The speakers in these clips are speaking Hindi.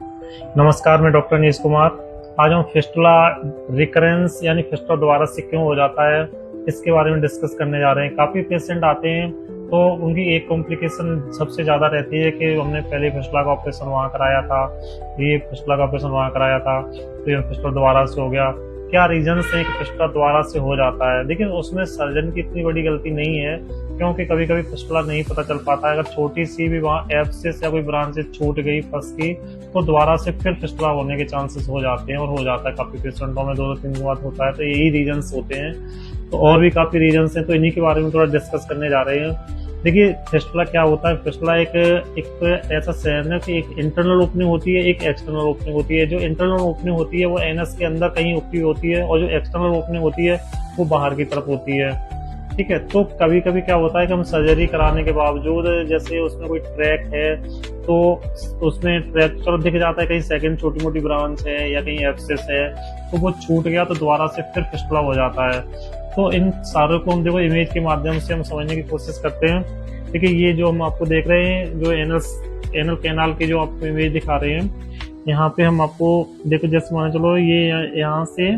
नमस्कार, मैं डॉक्टर नीश कुमार। आज हम फिस्टुला रिकरेंस यानी फिस्टुला दोबारा से क्यों हो जाता है, इसके बारे में डिस्कस करने जा रहे हैं। काफ़ी पेशेंट आते हैं तो उनकी एक कॉम्प्लिकेशन सबसे ज़्यादा रहती है कि हमने पहले फिस्टुला का ऑपरेशन वहाँ कराया था, ये फिस्टुला का ऑपरेशन वहाँ कराया था, तो ये फिस्टुला दोबारा से हो गया। क्या रीजंस हैं कि फिस्टुला दोबारा से हो जाता है? लेकिन उसमें सर्जन की इतनी बड़ी गलती नहीं है, क्योंकि कभी कभी फिस्टुला नहीं पता चल पाता है। अगर छोटी सी भी वहाँ एब्सेस या कोई ब्रांचेस छूट गई, फंस गई, तो दोबारा से फिर फिस्टुला होने के चांसेस हो जाते हैं और हो जाता है। काफी पेशेंटों में 2-3 बार होता है, तो यही रीजंस होते हैं। तो और भी काफी रीजंस हैं, तो इन्हीं के बारे में थोड़ा डिस्कस करने जा रहे हैं। देखिए, फिस्टुला क्या होता है? फिस्टुला एक ऐसा सहन है कि एक इंटरनल ओपनिंग होती है, एक एक्सटर्नल ओपनिंग होती है। जो इंटरनल ओपनिंग होती है वो एनस के अंदर कहीं उपरी होती है, और जो एक्सटर्नल ओपनिंग होती है वो बाहर की तरफ होती है। ठीक है, तो कभी कभी क्या होता है कि हम सर्जरी कराने के बावजूद, जैसे उसमें कोई ट्रैक है तो उसमें ट्रैक चलो दिख जाता है, कहीं सेकंड छोटी मोटी ब्रांच है या कहीं एब्सेस है, तो वो छूट गया तो दोबारा से फिर फिस्टुला हो जाता है। तो इन सारों को हम देखो इमेज के माध्यम से हम समझने की कोशिश करते हैं। देखिए, ये जो हम आपको देख रहे हैं, जो एनल कैनाल की जो आपको इमेज दिखा रहे हैं, यहाँ पे हम आपको देखो, जैसे मान चलो ये यहाँ से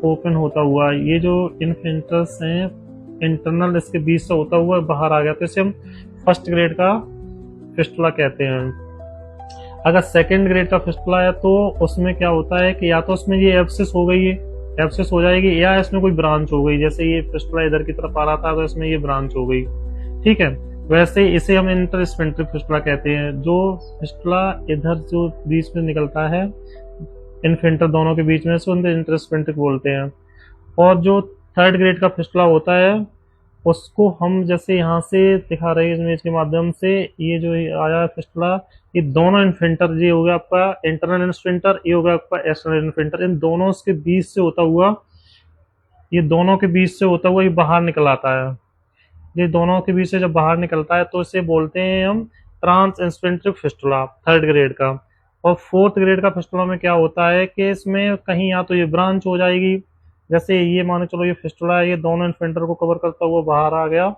ओपन होता हुआ ये जो इनफिल्टर्स हैं इंटरनल, इसके बीच से होता हुआ बाहर आ गया, तो इसे हम फर्स्ट ग्रेड का फिस्टुला कहते हैं। अगर सेकंड ग्रेड का फिस्टुला है तो उसमें क्या होता है कि या तो उसमें ये एब्सेस हो गई है, एब्सेस हो जाएगी, या इसमें कोई ब्रांच हो गई। जैसे ये फिस्टुला इधर की तरफ आ रहा था तो इसमें ये ब्रांच हो गई। ठीक है, वैसे इसे हम इंटरस्पेंट्रिक फिस्टुला कहते हैं। जो फिस्टुला इधर जो बीच में निकलता है इनफिल्टर दोनों के बीच में से, उनको इंटरस्पेंट्रिक बोलते हैं। और जो थर्ड ग्रेड का फिस्टुला होता है उसको हम जैसे यहाँ से दिखा रहे हैं इस इमेज के माध्यम से, ये जो आया फिस्टुला, ये दोनों इनफिल्टर, ये हो गया आपका इंटरनल इनफिल्टर, ये हो गया आपका एक्सटर्नल इनफिल्टर, इन दोनों के बीच से होता हुआ, ये दोनों के बीच से होता हुआ ये बाहर निकल आता है। ये दोनों के बीच से जब बाहर निकलता है तो इसे बोलते हैं हम ट्रांस इंस्पेंट्रिक फिस्टुला, थर्ड ग्रेड का। और फोर्थ ग्रेड का फिस्टुला में क्या होता है कि इसमें कहीं या तो ये ब्रांच हो जाएगी, जैसे ये मानो चलो ये फिस्टुला है, ये दोनों इन्फिल्टर को कवर करता हुआ बाहर आ गया,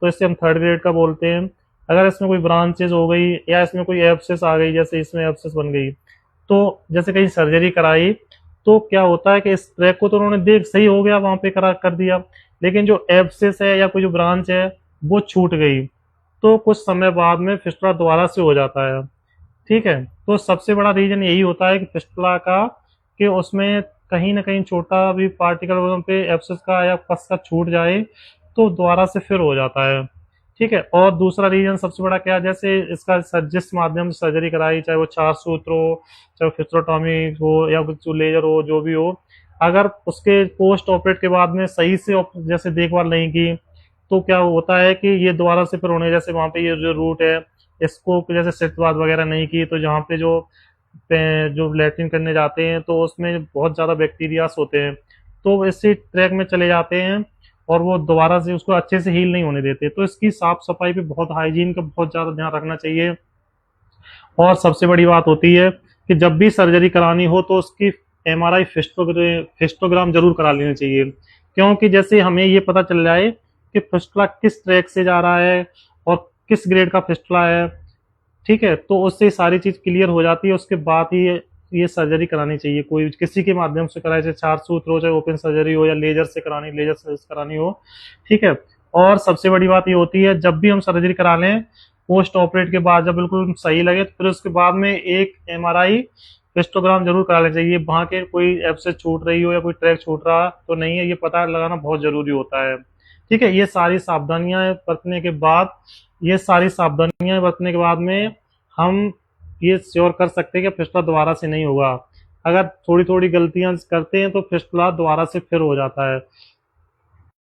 तो इसे हम थर्ड ग्रेड का बोलते हैं। अगर इसमें कोई ब्रांचेज हो गई या इसमें कोई एब्सेस आ गई, जैसे इसमें एब्सेस बन गई, तो जैसे कहीं सर्जरी कराई तो क्या होता है कि इस ट्रैक को तो उन्होंने देख सही हो गया, वहां पे करा कर दिया, लेकिन जो एब्सेस है या कोई जो ब्रांच है वो छूट गई, तो कुछ समय बाद में फिस्टुला दोबारा से हो जाता है। ठीक है, तो सबसे बड़ा रीजन यही होता है कि फिस्टुला का, कि उसमें कहीं ना कहीं छोटा भी पार्टिकल वहाँ पे एब्सेस का या पस का छूट जाए तो दोबारा से फिर हो जाता है। ठीक है, और दूसरा रीजन सबसे बड़ा क्या है, जैसे इसका जिस माध्यम से सर्जरी कराई, चाहे वो 4 सूत्र हो, चाहे फिस्टोटॉमी हो, या कुछ लेजर हो, जो भी हो, अगर उसके पोस्ट ऑपरेट के बाद में सही से जैसे देखभाल नहीं की, तो क्या होता है कि ये दोबारा से फिर होने, जैसे वहाँ पे ये जो रूट है इसको जैसे सेटबाद वगैरह नहीं की, तो जहाँ पे जो लैट्रिन करने जाते हैं तो उसमें बहुत ज़्यादा बैक्टीरियास होते हैं, तो इसी ट्रैक में चले जाते हैं और वो दोबारा से उसको अच्छे से हील नहीं होने देते। तो इसकी साफ सफाई पे बहुत, हाइजीन का बहुत ज़्यादा ध्यान रखना चाहिए। और सबसे बड़ी बात होती है कि जब भी सर्जरी करानी हो तो उसकी एमआरआई फिस्टोग्राम जरूर करा लेनी चाहिए, क्योंकि जैसे हमें ये पता चल जाए कि फिस्टुला किस ट्रैक से जा रहा है और किस ग्रेड का फिस्टुला है। ठीक है, तो उससे सारी चीज क्लियर हो जाती है, उसके बाद ही ये सर्जरी करानी चाहिए। कोई किसी के माध्यम से कराए, चाहे 4 सूत्र हो, चाहे ओपन सर्जरी हो, या लेजर से करानी हो। ठीक है, और सबसे बड़ी बात ये होती है, जब भी हम सर्जरी करा लें पोस्ट ऑपरेट के बाद, जब बिल्कुल सही लगे, तो फिर उसके बाद में एक एमआरआई हिस्टोग्राम जरूर करा लेना चाहिए। वहां के कोई एब्सेस छूट रही हो या कोई ट्रैक छूट रहा तो नहीं है, ये पता लगाना बहुत जरूरी होता है। ठीक है, ये सारी सावधानियां बरतने के बाद, में हम ये श्योर कर सकते हैं कि फिस्टुला दोबारा से नहीं होगा। अगर थोड़ी थोड़ी गलतियां करते हैं तो फिस्टुला दोबारा से फिर हो जाता है।